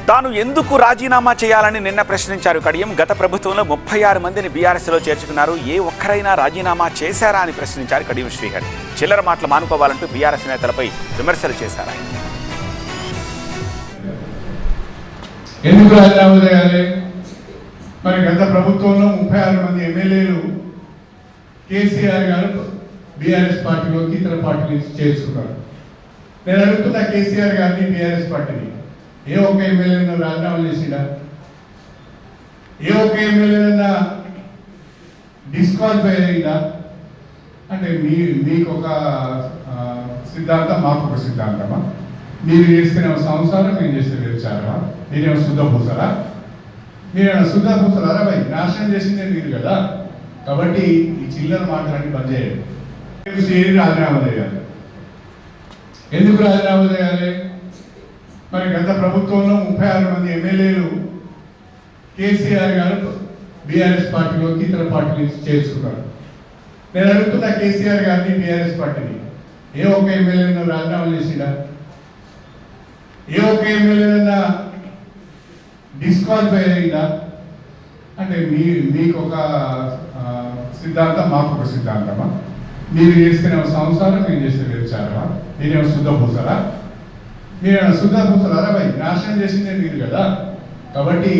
తాను ఎందుకు రాజీనామా చేయాలని నిన్న ప్రశ్నించారు కడియం. గత ప్రభుత్వంలో 36 మందిని బీఆర్ఎస్లో చేర్చుకున్నారు. ఏ ఒక్కరైనా రాజీనామా చేశారా అని ప్రశ్నించారు కడియం శ్రీహరి. చిల్లర మాటలు మానుకోవాలంటూ బీఆర్ఎస్ నేతలపై విమర్శలు చేశారు. ఎందుకు రాజీనామా చేయాలి? మరి గత ప్రభుత్వంలో 36 మంది ఎమ్మెల్యేలు కేసీఆర్ గారు బీఆర్ఎస్ పార్టీలోకి ఇతర పార్టీలు చేర్చుకున్నారు. నేను అడుగుతున్నా కేసీఆర్ గారిని, బీఆర్ఎస్ పార్టీని, ఏ ఒక్క ఎమ్మెల్యేను రాజీనామా చేసిండా? ఏ ఒక్క ఎమ్మెల్యేనన్నా డిస్క్వాలిఫై అయిందా? అంటే మీకు ఒక సిద్ధాంతం, మాకు ఒక సిద్ధాంతమా? మీరు చేస్తున్న సంసారం, మేము చేస్తే వ్యభిచారమా? మీరేమో శుద్ధ పూసరా? మీరేమో శుద్ధ పూసలారా? భయ్ నాశనం చేసిందే మీరు కదా. కాబట్టి ఈ చిల్లర మాటలన్నీ బంద్ చేయండి. రాజీనామా చేయాలి. ఎందుకు రాజీనామా చేయాలి? మరి గత ప్రభుత్వంలో 36 మంది ఎమ్మెల్యేలు కేసీఆర్ గారు బీఆర్ఎస్ పార్టీలోకి ఇతర పార్టీలు చేర్చుకున్నారు. నేను అడుగుతున్నా కేసీఆర్ గారిని, బీఆర్ఎస్ పార్టీని, ఏ ఒక్క ఎమ్మెల్యేను రాజీనామా చేసిండా? ఏ ఒక్క ఎమ్మెల్యేనన్నా డిస్క్వాలిఫై అయిందా? అంటే మీకు ఒక సిద్ధాంతం, మాకు ఒక సిద్ధాంతమా? మీరు చేస్తున్న సంసారం, మేము చేస్తే వ్యభిచారమా? మీరేమో శుద్ధ పూసరా? మీరేమో శుద్ధ పూసలారా? భయ్ నాశనం చేసిందే మీరు కదా. కాబట్టి